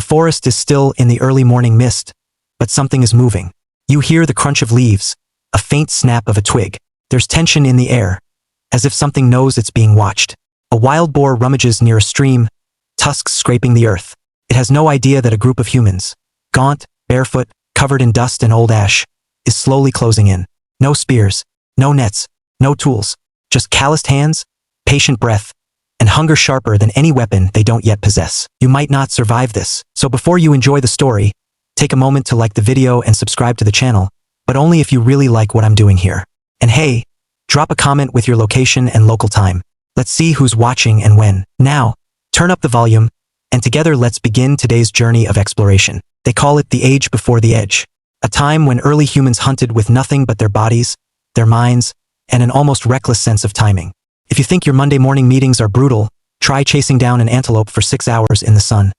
forest is still in the early morning mist, but something is moving. You hear the crunch of leaves, a faint snap of a twig. There's tension in the air, as if something knows it's being watched. A wild boar rummages near a stream, tusks scraping the earth. It has no idea that a group of humans, gaunt, barefoot, covered in dust and old ash, is slowly closing in. No spears, no nets, no tools, just calloused hands, patient breath, and hunger sharper than any weapon they don't yet possess. You might not survive this, so before you enjoy the story, take a moment to like the video and subscribe to the channel, but only if you really like what I'm doing here. And hey, drop a comment with your location and local time. Let's see who's watching and when. Now, turn up the volume, and together let's begin today's journey of exploration. They call it the age before the edge, a time when early humans hunted with nothing but their bodies, their minds, and an almost reckless sense of timing. If you think your Monday morning meetings are brutal, try chasing down an antelope for 6 hours in the sun,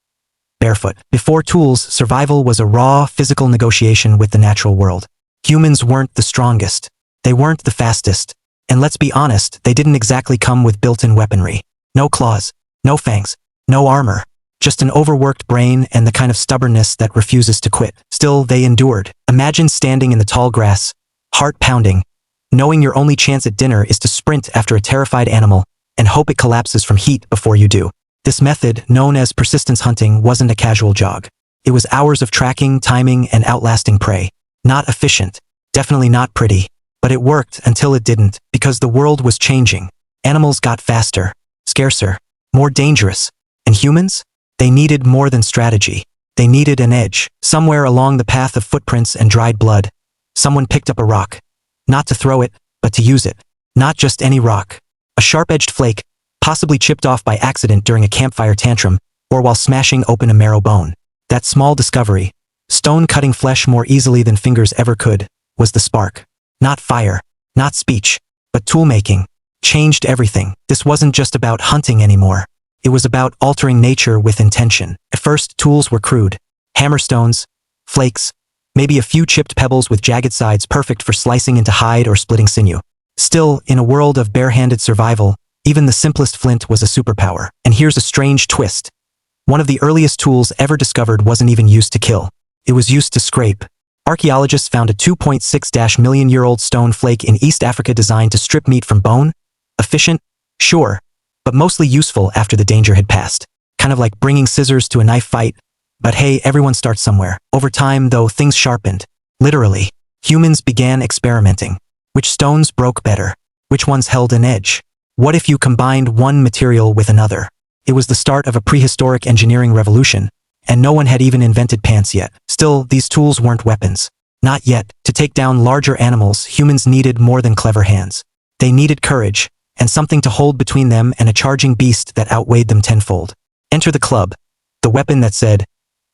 barefoot. Before tools, survival was a raw, physical negotiation with the natural world. Humans weren't the strongest. They weren't the fastest. And let's be honest, they didn't exactly come with built-in weaponry. No claws, no fangs, no armor. Just an overworked brain and the kind of stubbornness that refuses to quit. Still, they endured. Imagine standing in the tall grass, heart pounding, knowing your only chance at dinner is to sprint after a terrified animal and hope it collapses from heat before you do. This method, known as persistence hunting, wasn't a casual jog. It was hours of tracking, timing, and outlasting prey. Not efficient, definitely not pretty, but it worked until it didn't, because the world was changing. Animals got faster, scarcer, more dangerous, and humans? They needed more than strategy. They needed an edge. Somewhere along the path of footprints and dried blood, someone picked up a rock. Not to throw it, but to use it. Not just any rock. A sharp-edged flake, possibly chipped off by accident during a campfire tantrum, or while smashing open a marrow bone. That small discovery, stone cutting flesh more easily than fingers ever could, was the spark. Not fire, not speech, but tool-making. Changed everything. This wasn't just about hunting anymore. It was about altering nature with intention. At first, tools were crude. Hammerstones, flakes, maybe a few chipped pebbles with jagged sides perfect for slicing into hide or splitting sinew. Still, in a world of bare-handed survival, even the simplest flint was a superpower. And here's a strange twist. One of the earliest tools ever discovered wasn't even used to kill. It was used to scrape. Archaeologists found a 2.6-million-year-old stone flake in East Africa designed to strip meat from bone. Efficient? Sure, but mostly useful after the danger had passed. Kind of like bringing scissors to a knife fight. But hey, everyone starts somewhere. Over time, though, things sharpened. Literally. Humans began experimenting. Which stones broke better? Which ones held an edge? What if you combined one material with another? It was the start of a prehistoric engineering revolution, and no one had even invented pants yet. Still, these tools weren't weapons. Not yet. To take down larger animals, humans needed more than clever hands. They needed courage, and something to hold between them and a charging beast that outweighed them tenfold. Enter the club. The weapon that said,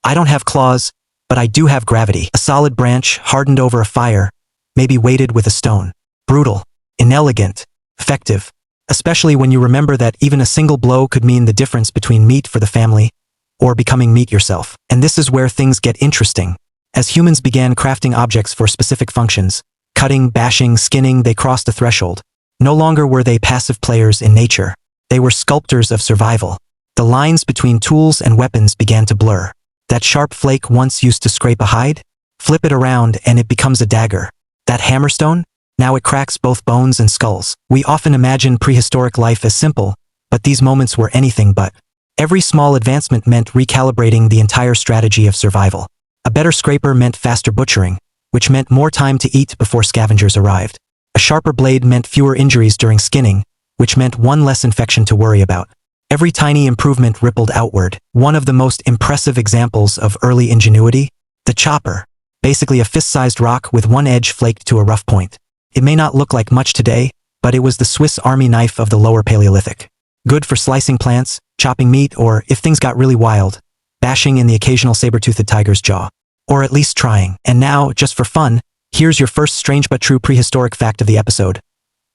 "I don't have claws, but I do have gravity." A solid branch, hardened over a fire, maybe weighted with a stone. Brutal, inelegant, effective. Especially when you remember that even a single blow could mean the difference between meat for the family or becoming meat yourself. And this is where things get interesting. As humans began crafting objects for specific functions, cutting, bashing, skinning, they crossed a threshold. No longer were they passive players in nature. They were sculptors of survival. The lines between tools and weapons began to blur. That sharp flake once used to scrape a hide? Flip it around and it becomes a dagger. That hammerstone? Now it cracks both bones and skulls. We often imagine prehistoric life as simple, but these moments were anything but. Every small advancement meant recalibrating the entire strategy of survival. A better scraper meant faster butchering, which meant more time to eat before scavengers arrived. A sharper blade meant fewer injuries during skinning, which meant one less infection to worry about. Every tiny improvement rippled outward. One of the most impressive examples of early ingenuity? The chopper. Basically a fist-sized rock with one edge flaked to a rough point. It may not look like much today, but it was the Swiss Army knife of the lower Paleolithic. Good for slicing plants, chopping meat, or, if things got really wild, bashing in the occasional saber-toothed tiger's jaw. Or at least trying. And now, just for fun, here's your first strange but true prehistoric fact of the episode.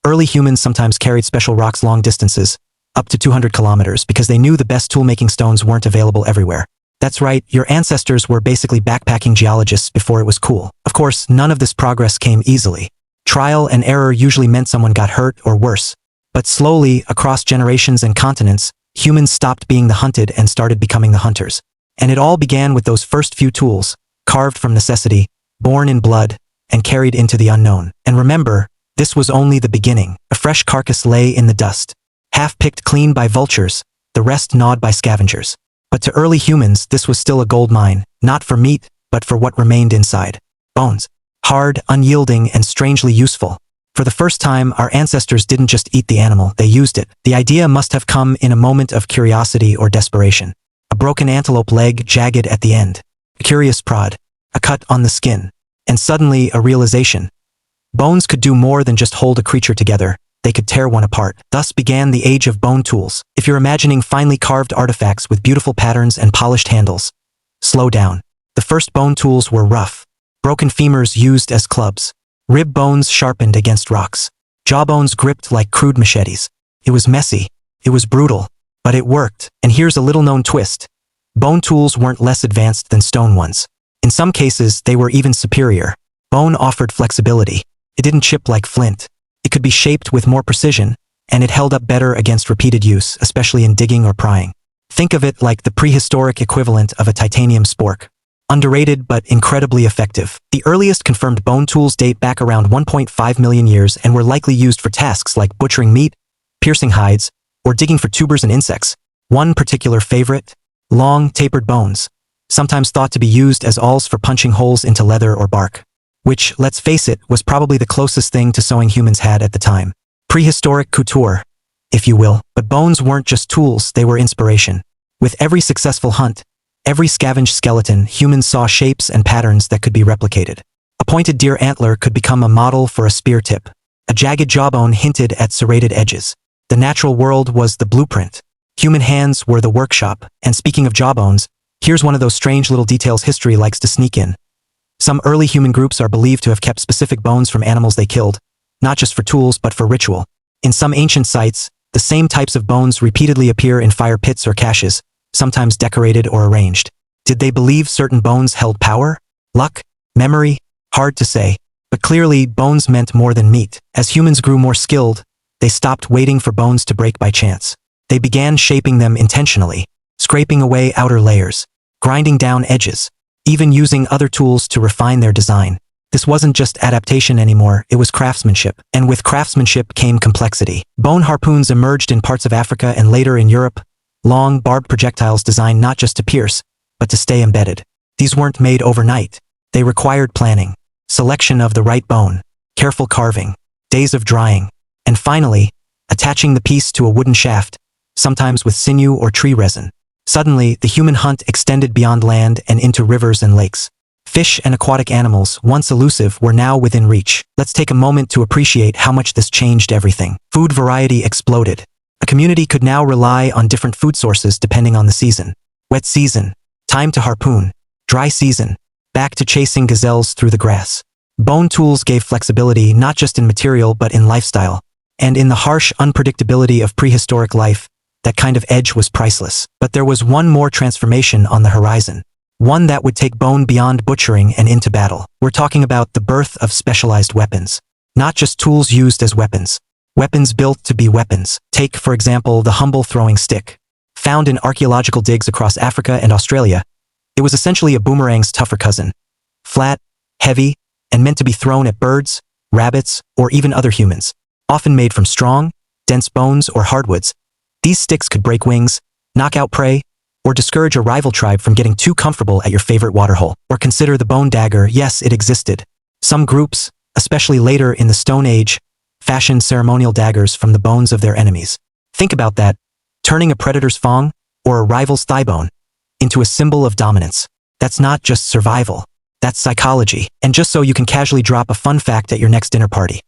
Early humans sometimes carried special rocks long distances, up to 200 kilometers, because they knew the best tool-making stones weren't available everywhere. That's right, your ancestors were basically backpacking geologists before it was cool. Of course, none of this progress came easily. Trial and error usually meant someone got hurt or worse. But slowly, across generations and continents, humans stopped being the hunted and started becoming the hunters. And it all began with those first few tools, carved from necessity, born in blood, and carried into the unknown. And remember, this was only the beginning. A fresh carcass lay in the dust, half picked clean by vultures, the rest gnawed by scavengers. But to early humans, this was still a gold mine, not for meat, but for what remained inside. Bones. Hard, unyielding, and strangely useful. For the first time, our ancestors didn't just eat the animal, they used it. The idea must have come in a moment of curiosity or desperation. A broken antelope leg jagged at the end. A curious prod. A cut on the skin. And suddenly, a realization. Bones could do more than just hold a creature together. They could tear one apart. Thus began the age of bone tools. If you're imagining finely carved artifacts with beautiful patterns and polished handles, slow down. The first bone tools were rough. Broken femurs used as clubs. Rib bones sharpened against rocks. Jawbones gripped like crude machetes. It was messy. It was brutal. But it worked. And here's a little-known twist. Bone tools weren't less advanced than stone ones. In some cases, they were even superior. Bone offered flexibility. It didn't chip like flint. It could be shaped with more precision, and it held up better against repeated use, especially in digging or prying. Think of it like the prehistoric equivalent of a titanium spork. Underrated but incredibly effective. The earliest confirmed bone tools date back around 1.5 million years and were likely used for tasks like butchering meat, piercing hides, or digging for tubers and insects. One particular favorite? Long, tapered bones, sometimes thought to be used as awls for punching holes into leather or bark. Which, let's face it, was probably the closest thing to sewing humans had at the time. Prehistoric couture, if you will. But bones weren't just tools, they were inspiration. With every successful hunt, every scavenged skeleton, humans saw shapes and patterns that could be replicated. A pointed deer antler could become a model for a spear tip. A jagged jawbone hinted at serrated edges. The natural world was the blueprint. Human hands were the workshop. And speaking of jawbones, here's one of those strange little details history likes to sneak in. Some early human groups are believed to have kept specific bones from animals they killed, not just for tools but for ritual. In some ancient sites, the same types of bones repeatedly appear in fire pits or caches, sometimes decorated or arranged. Did they believe certain bones held power? Luck? Memory? Hard to say. But clearly, bones meant more than meat. As humans grew more skilled, they stopped waiting for bones to break by chance. They began shaping them intentionally, scraping away outer layers, grinding down edges, even using other tools to refine their design. This wasn't just adaptation anymore, it was craftsmanship. And with craftsmanship came complexity. Bone harpoons emerged in parts of Africa and later in Europe, long, barbed projectiles designed not just to pierce, but to stay embedded. These weren't made overnight. They required planning, selection of the right bone, careful carving, days of drying, and finally, attaching the piece to a wooden shaft, sometimes with sinew or tree resin. Suddenly, the human hunt extended beyond land and into rivers and lakes. Fish and aquatic animals, once elusive, were now within reach. Let's take a moment to appreciate how much this changed everything. Food variety exploded. A community could now rely on different food sources depending on the season. Wet season, time to harpoon. Dry season, back to chasing gazelles through the grass. Bone tools gave flexibility not just in material but in lifestyle. And in the harsh unpredictability of prehistoric life, that kind of edge was priceless. But there was one more transformation on the horizon. One that would take bone beyond butchering and into battle. We're talking about the birth of specialized weapons. Not just tools used as weapons. Weapons built to be weapons. Take, for example, the humble throwing stick. Found in archaeological digs across Africa and Australia, it was essentially a boomerang's tougher cousin. Flat, heavy, and meant to be thrown at birds, rabbits, or even other humans. Often made from strong, dense bones or hardwoods, these sticks could break wings, knock out prey, or discourage a rival tribe from getting too comfortable at your favorite waterhole. Or consider the bone dagger. Yes, it existed. Some groups, especially later in the Stone Age, fashioned ceremonial daggers from the bones of their enemies. Think about that, turning a predator's fang, or a rival's thigh bone, into a symbol of dominance. That's not just survival. That's psychology. And just so you can casually drop a fun fact at your next dinner party.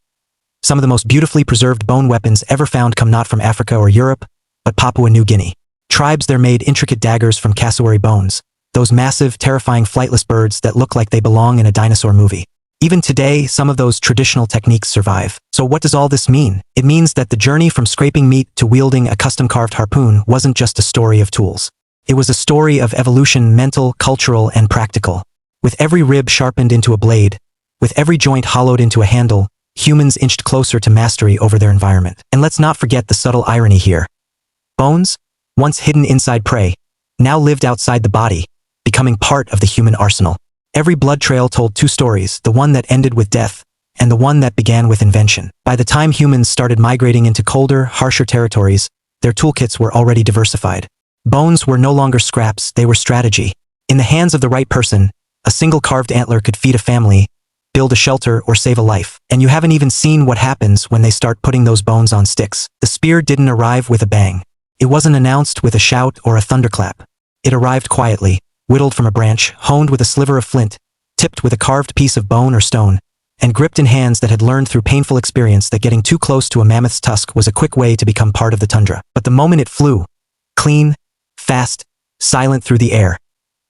Some of the most beautifully preserved bone weapons ever found come not from Africa or Europe, but Papua New Guinea. Tribes there made intricate daggers from cassowary bones, those massive, terrifying flightless birds that look like they belong in a dinosaur movie. Even today, some of those traditional techniques survive. So what does all this mean? It means that the journey from scraping meat to wielding a custom-carved harpoon wasn't just a story of tools. It was a story of evolution, mental, cultural, and practical. With every rib sharpened into a blade, with every joint hollowed into a handle, humans inched closer to mastery over their environment. And let's not forget the subtle irony here. Bones, once hidden inside prey, now lived outside the body, becoming part of the human arsenal. Every blood trail told two stories, the one that ended with death, and the one that began with invention. By the time humans started migrating into colder, harsher territories, their toolkits were already diversified. Bones were no longer scraps, they were strategy. In the hands of the right person, a single carved antler could feed a family, build a shelter, or save a life. And you haven't even seen what happens when they start putting those bones on sticks. The spear didn't arrive with a bang. It wasn't announced with a shout or a thunderclap. It arrived quietly, whittled from a branch, honed with a sliver of flint, tipped with a carved piece of bone or stone, and gripped in hands that had learned through painful experience that getting too close to a mammoth's tusk was a quick way to become part of the tundra. But the moment it flew, clean, fast, silent through the air,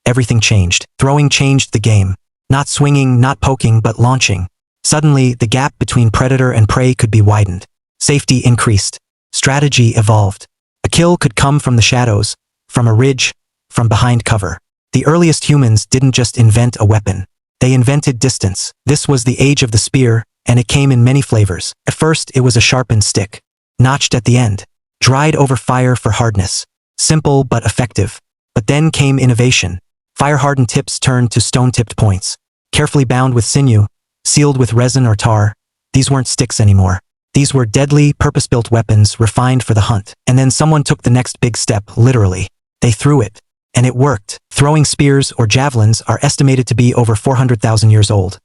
everything changed. Throwing changed the game. Not swinging, not poking, but launching. Suddenly, the gap between predator and prey could be widened. Safety increased. Strategy evolved. A kill could come from the shadows, from a ridge, from behind cover. The earliest humans didn't just invent a weapon. They invented distance. This was the age of the spear, and it came in many flavors. At first, it was a sharpened stick, notched at the end, dried over fire for hardness. Simple but effective. But then came innovation. Fire-hardened tips turned to stone-tipped points. Carefully bound with sinew, sealed with resin or tar. These weren't sticks anymore. These were deadly, purpose-built weapons refined for the hunt. And then someone took the next big step, literally. They threw it. And it worked. Throwing spears or javelins are estimated to be over 400,000 years old.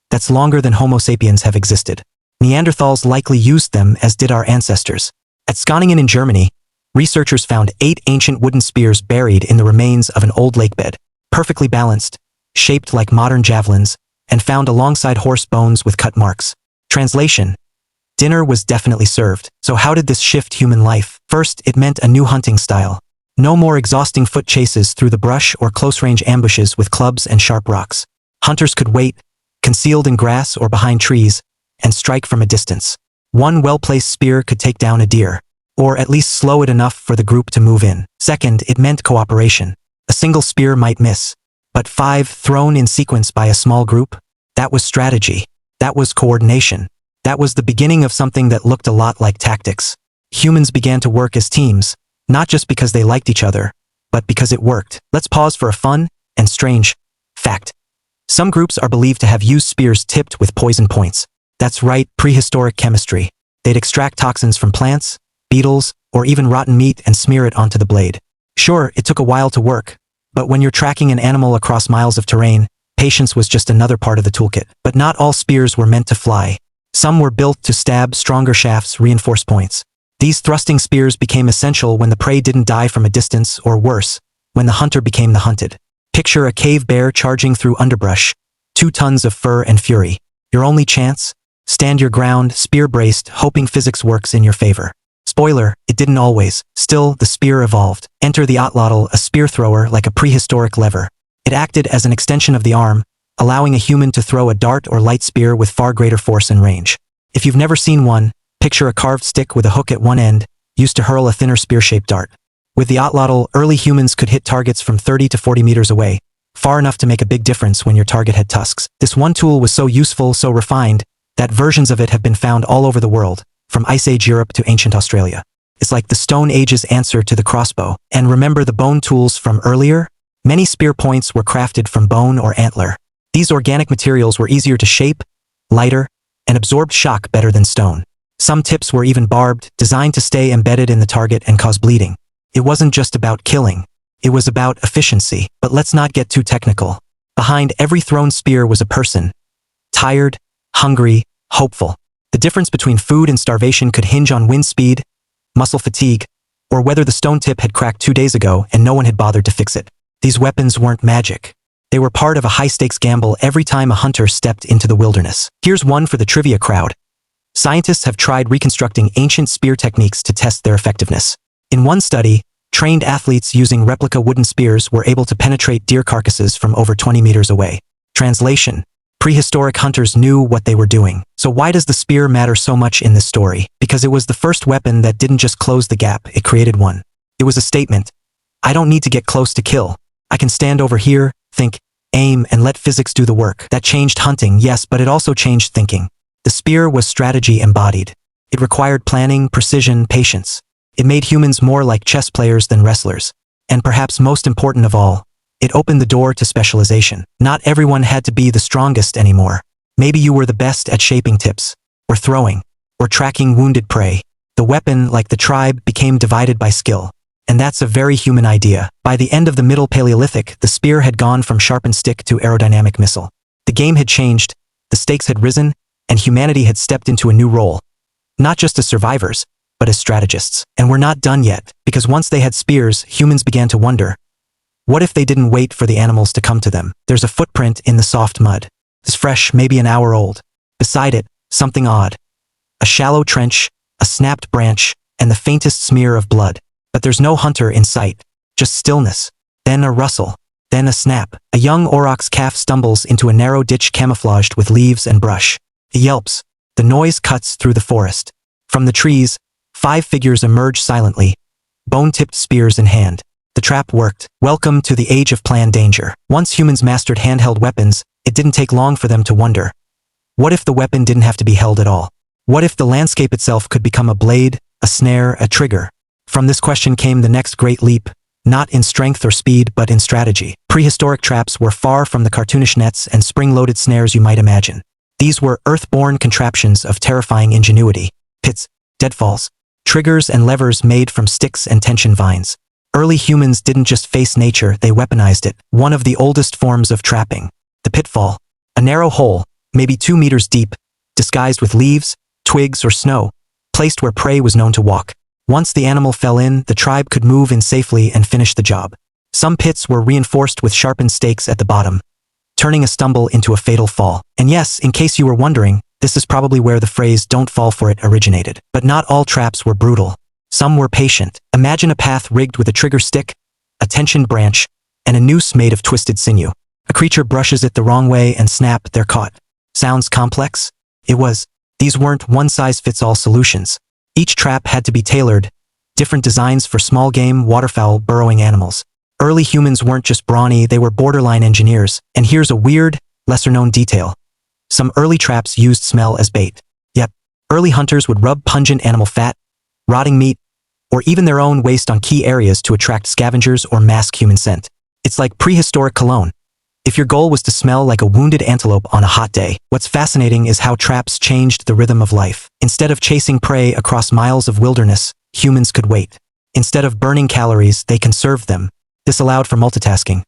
That's longer than Homo sapiens have existed. Neanderthals likely used them, as did our ancestors. At Skåningen in Germany, researchers found 8 ancient wooden spears buried in the remains of an old lakebed, perfectly balanced, shaped like modern javelins, and found alongside horse bones with cut marks. Translation: dinner was definitely served. So how did this shift human life? First, it meant a new hunting style. No more exhausting foot chases through the brush or close-range ambushes with clubs and sharp rocks. Hunters could wait, concealed in grass or behind trees, and strike from a distance. One well-placed spear could take down a deer, or at least slow it enough for the group to move in. Second, it meant cooperation. A single spear might miss, but 5 thrown in sequence by a small group? That was strategy. That was coordination. That was the beginning of something that looked a lot like tactics. Humans began to work as teams, not just because they liked each other, but because it worked. Let's pause for a fun and strange fact. Some groups are believed to have used spears tipped with poison points. That's right, prehistoric chemistry. They'd extract toxins from plants, beetles, or even rotten meat and smear it onto the blade. Sure, it took a while to work, but when you're tracking an animal across miles of terrain, patience was just another part of the toolkit. But not all spears were meant to fly. Some were built to stab, stronger shafts reinforce points. These thrusting spears became essential when the prey didn't die from a distance, or worse, when the hunter became the hunted. Picture a cave bear charging through underbrush, 2 tons of fur and fury. Your only chance? Stand your ground, spear-braced, hoping physics works in your favor. Spoiler, it didn't always. Still, the spear evolved. Enter the otlotl, a spear thrower like a prehistoric lever. It acted as an extension of the arm, allowing a human to throw a dart or light spear with far greater force and range. If you've never seen one, picture a carved stick with a hook at one end, used to hurl a thinner spear-shaped dart. With the otlotl, early humans could hit targets from 30 to 40 meters away, far enough to make a big difference when your target had tusks. This one tool was so useful, so refined, that versions of it have been found all over the world, from Ice Age Europe to ancient Australia. It's like the Stone Age's answer to the crossbow. And remember the bone tools from earlier? Many spear points were crafted from bone or antler. These organic materials were easier to shape, lighter, and absorbed shock better than stone. Some tips were even barbed, designed to stay embedded in the target and cause bleeding. It wasn't just about killing. It was about efficiency. But let's not get too technical. Behind every thrown spear was a person. Tired, hungry, hopeful. The difference between food and starvation could hinge on wind speed, muscle fatigue, or whether the stone tip had cracked 2 days ago and no one had bothered to fix it. These weapons weren't magic. They were part of a high-stakes gamble every time a hunter stepped into the wilderness. Here's one for the trivia crowd. Scientists have tried reconstructing ancient spear techniques to test their effectiveness. In one study, trained athletes using replica wooden spears were able to penetrate deer carcasses from over 20 meters away. Translation: prehistoric hunters knew what they were doing. So why does the spear matter so much in this story? Because it was the first weapon that didn't just close the gap, it created one. It was a statement. I don't need to get close to kill. I can stand over here, think, aim, and let physics do the work. That changed hunting, yes, but it also changed thinking. The spear was strategy embodied. It required planning, precision, patience. It made humans more like chess players than wrestlers. And perhaps most important of all, It opened the door to specialization. Not everyone had to be the strongest anymore. Maybe you were the best at shaping tips, or throwing, or tracking wounded prey. The weapon, like the tribe, became divided by skill. And that's a very human idea. By the end of the Middle Paleolithic, the spear had gone from sharpened stick to aerodynamic missile. The game had changed, the stakes had risen, and humanity had stepped into a new role. Not just as survivors, but as strategists. And we're not done yet, because once they had spears, humans began to wonder, what if they didn't wait for the animals to come to them? There's a footprint in the soft mud. It's fresh, maybe an hour old. Beside it, something odd. A shallow trench, a snapped branch, and the faintest smear of blood. But there's no hunter in sight, just stillness. Then a rustle, then a snap. A young aurochs calf stumbles into a narrow ditch camouflaged with leaves and brush. It yelps. The noise cuts through the forest. From the trees, 5 figures emerge silently, bone-tipped spears in hand. The trap worked. Welcome to the age of planned danger. Once humans mastered handheld weapons, it didn't take long for them to wonder. What if the weapon didn't have to be held at all? What if the landscape itself could become a blade, a snare, a trigger? From this question came the next great leap, not in strength or speed but in strategy. Prehistoric traps were far from the cartoonish nets and spring-loaded snares you might imagine. These were earth-born contraptions of terrifying ingenuity. Pits, deadfalls, triggers and levers made from sticks and tension vines. Early humans didn't just face nature, they weaponized it. One of the oldest forms of trapping. The pitfall. A narrow hole, maybe 2 meters deep, disguised with leaves, twigs or snow, placed where prey was known to walk. Once the animal fell in, the tribe could move in safely and finish the job. Some pits were reinforced with sharpened stakes at the bottom, turning a stumble into a fatal fall. And yes, in case you were wondering, this is probably where the phrase "don't fall for it" originated. But not all traps were brutal. Some were patient. Imagine a path rigged with a trigger stick, a tensioned branch, and a noose made of twisted sinew. A creature brushes it the wrong way and snap, they're caught. Sounds complex? It was. These weren't one-size-fits-all solutions. Each trap had to be tailored, different designs for small game, waterfowl, burrowing animals. Early humans weren't just brawny, they were borderline engineers. And here's a weird, lesser-known detail. Some early traps used smell as bait. Yep, early hunters would rub pungent animal fat, rotting meat, or even their own waste on key areas to attract scavengers or mask human scent. It's like prehistoric cologne. If your goal was to smell like a wounded antelope on a hot day, what's fascinating is how traps changed the rhythm of life. Instead of chasing prey across miles of wilderness, humans could wait. Instead of burning calories, they conserved them. This allowed for multitasking.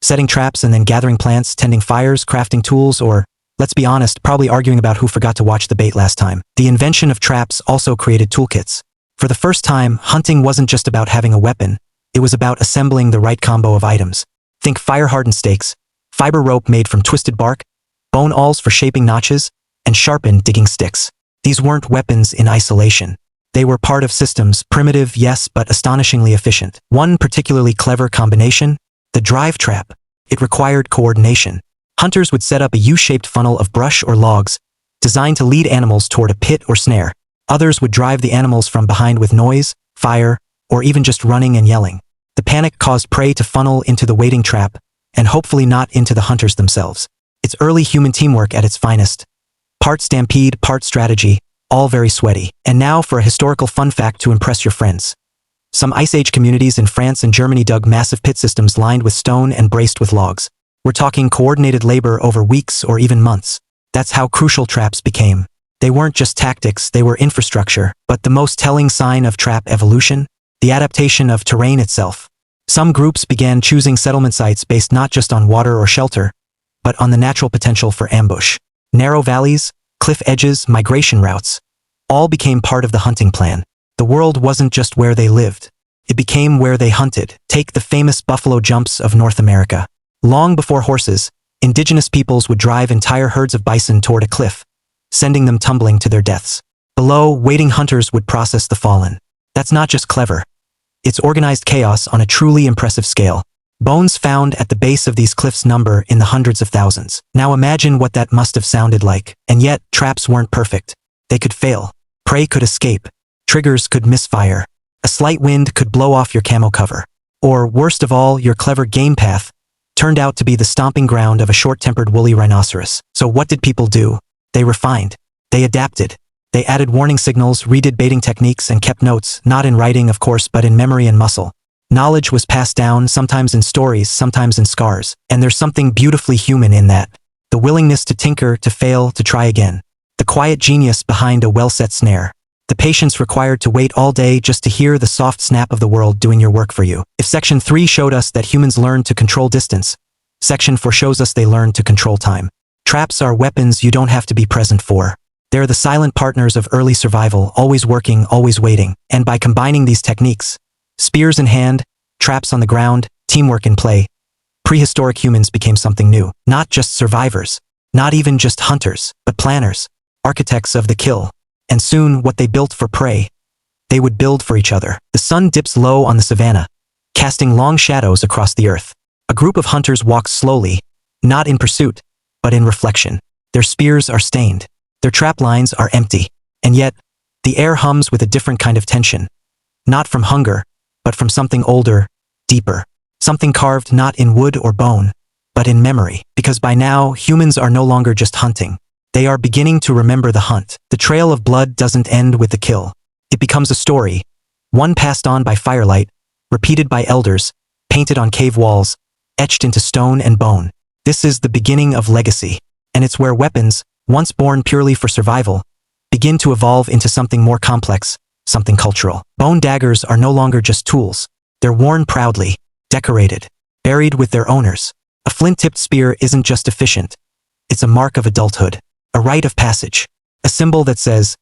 Setting traps and then gathering plants, tending fires, crafting tools, or, let's be honest, probably arguing about who forgot to watch the bait last time. The invention of traps also created toolkits. For the first time, hunting wasn't just about having a weapon, it was about assembling the right combo of items. Think fire-hardened stakes, fiber rope made from twisted bark, bone awls for shaping notches, and sharpened digging sticks. These weren't weapons in isolation. They were part of systems, primitive, yes, but astonishingly efficient. One particularly clever combination, the drive trap. It required coordination. Hunters would set up a U-shaped funnel of brush or logs, designed to lead animals toward a pit or snare. Others would drive the animals from behind with noise, fire, or even just running and yelling. The panic caused prey to funnel into the waiting trap, and hopefully not into the hunters themselves. It's early human teamwork at its finest. Part stampede, part strategy, all very sweaty. And now for a historical fun fact to impress your friends. Some Ice Age communities in France and Germany dug massive pit systems lined with stone and braced with logs. We're talking coordinated labor over weeks or even months. That's how crucial traps became. They weren't just tactics, they were infrastructure. But the most telling sign of trap evolution? The adaptation of terrain itself. Some groups began choosing settlement sites based not just on water or shelter, but on the natural potential for ambush. Narrow valleys, cliff edges, migration routes, all became part of the hunting plan. The world wasn't just where they lived. It became where they hunted. Take the famous buffalo jumps of North America. Long before horses, indigenous peoples would drive entire herds of bison toward a cliff, sending them tumbling to their deaths. Below, waiting hunters would process the fallen. That's not just clever. It's organized chaos on a truly impressive scale. Bones found at the base of these cliffs number in the hundreds of thousands. Now imagine what that must have sounded like. And yet, traps weren't perfect. They could fail. Prey could escape. Triggers could misfire. A slight wind could blow off your camo cover. Or, worst of all, your clever game path turned out to be the stomping ground of a short-tempered woolly rhinoceros. So what did people do? They refined. They adapted. They added warning signals, redid baiting techniques, and kept notes, not in writing, of course, but in memory and muscle. Knowledge was passed down, sometimes in stories, sometimes in scars, and there's something beautifully human in that. The willingness to tinker, to fail, to try again. The quiet genius behind a well-set snare. The patience required to wait all day just to hear the soft snap of the world doing your work for you. If Section 3 showed us that humans learned to control distance, Section 4 shows us they learned to control time. Traps are weapons you don't have to be present for. They're the silent partners of early survival, always working, always waiting. And by combining these techniques, spears in hand, traps on the ground, teamwork in play, prehistoric humans became something new. Not just survivors, not even just hunters, but planners, architects of the kill. And soon, what they built for prey, they would build for each other. The sun dips low on the savannah, casting long shadows across the earth. A group of hunters walks slowly, not in pursuit, but in reflection. Their spears are stained. Their trap lines are empty. And yet, the air hums with a different kind of tension. Not from hunger, but from something older, deeper. Something carved not in wood or bone, but in memory. Because by now, humans are no longer just hunting. They are beginning to remember the hunt. The trail of blood doesn't end with the kill. It becomes a story, one passed on by firelight, repeated by elders, painted on cave walls, etched into stone and bone. This is the beginning of legacy, and it's where weapons, once born purely for survival, begin to evolve into something more complex, something cultural. Bone daggers are no longer just tools. They're worn proudly, decorated, buried with their owners. A flint-tipped spear isn't just efficient. It's a mark of adulthood. A rite of passage, a symbol that says,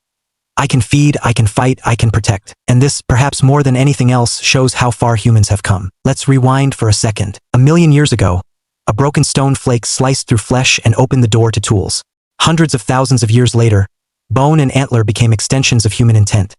I can feed, I can fight, I can protect. And this, perhaps more than anything else, shows how far humans have come. Let's rewind for a second. 1,000,000 years ago, a broken stone flake sliced through flesh and opened the door to tools. Hundreds of thousands of years later, bone and antler became extensions of human intent.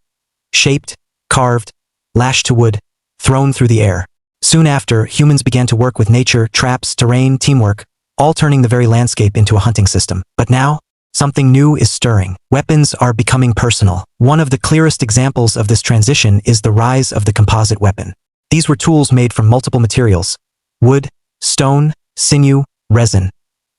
Shaped, carved, lashed to wood, thrown through the air. Soon after, humans began to work with nature, traps, terrain, teamwork, all turning the very landscape into a hunting system. But now, something new is stirring. Weapons are becoming personal. One of the clearest examples of this transition is the rise of the composite weapon. These were tools made from multiple materials: wood, stone, sinew, resin,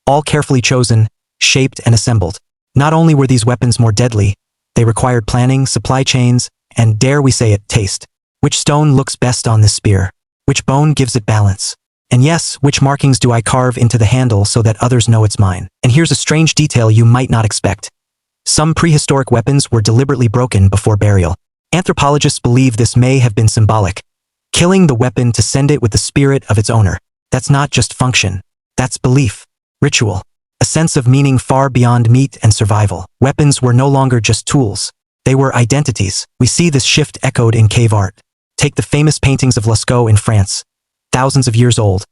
all carefully chosen, shaped, and assembled. Not only were these weapons more deadly, they required planning, supply chains, and, dare we say it, taste. Which stone looks best on this spear? Which bone gives it balance? And yes, which markings do I carve into the handle so that others know it's mine? And here's a strange detail you might not expect. Some prehistoric weapons were deliberately broken before burial. Anthropologists believe this may have been symbolic, killing the weapon to send it with the spirit of its owner. That's not just function. That's belief, ritual, a sense of meaning far beyond meat and survival. Weapons were no longer just tools. They were identities. We see this shift echoed in cave art. Take the famous paintings of Lascaux in France, thousands of years old,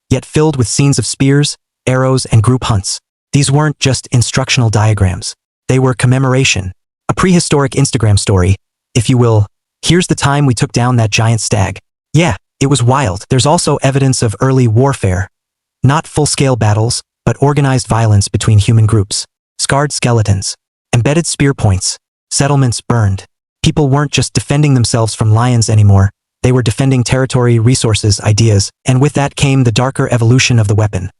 yet filled with scenes of spears, arrows, and group hunts. These weren't just instructional diagrams. They were commemoration. A prehistoric Instagram story, if you will. Here's the time we took down that giant stag. Yeah, it was wild. There's also evidence of early warfare. Not full-scale battles, but organized violence between human groups. Scarred skeletons, embedded spear points, settlements burned. People weren't just defending themselves from lions anymore. They were defending territory, resources, ideas, and with that came the darker evolution of the weapon.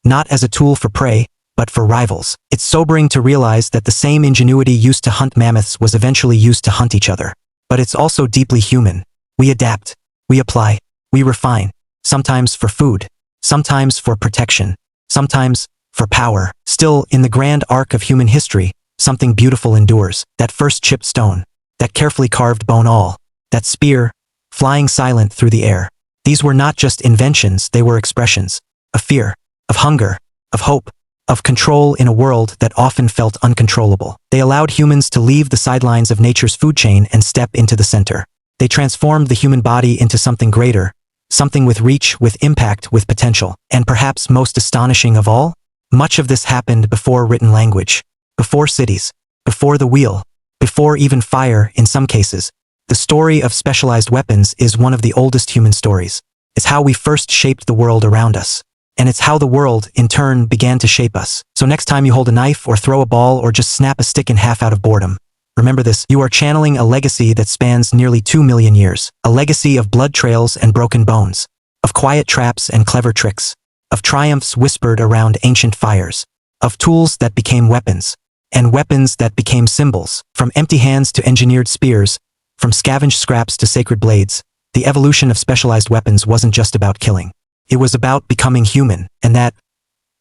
Not as a tool for prey, but for rivals. It's sobering to realize that the same ingenuity used to hunt mammoths was eventually used to hunt each other. But it's also deeply human. We adapt, we apply, we refine, sometimes for food, sometimes for protection, sometimes for power. Still, in the grand arc of human history, something beautiful endures. That first chipped stone, that carefully carved bone awl, that spear, flying silent through the air. These were not just inventions, they were expressions of fear, of hunger, of hope, of control in a world that often felt uncontrollable. They allowed humans to leave the sidelines of nature's food chain and step into the center. They transformed the human body into something greater, something with reach, with impact, with potential. And perhaps most astonishing of all, much of this happened before written language, before cities, before the wheel, before even fire in some cases. The story of specialized weapons is one of the oldest human stories. It's how we first shaped the world around us. And it's how the world, in turn, began to shape us. So next time you hold a knife or throw a ball or just snap a stick in half out of boredom, remember this: you are channeling a legacy that spans nearly 2 million years. A legacy of blood trails and broken bones, of quiet traps and clever tricks, of triumphs whispered around ancient fires, of tools that became weapons, and weapons that became symbols. From empty hands to engineered spears, from scavenged scraps to sacred blades, The evolution of specialized weapons wasn't just about killing. It was about becoming human, and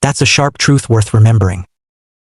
that's a sharp truth worth remembering.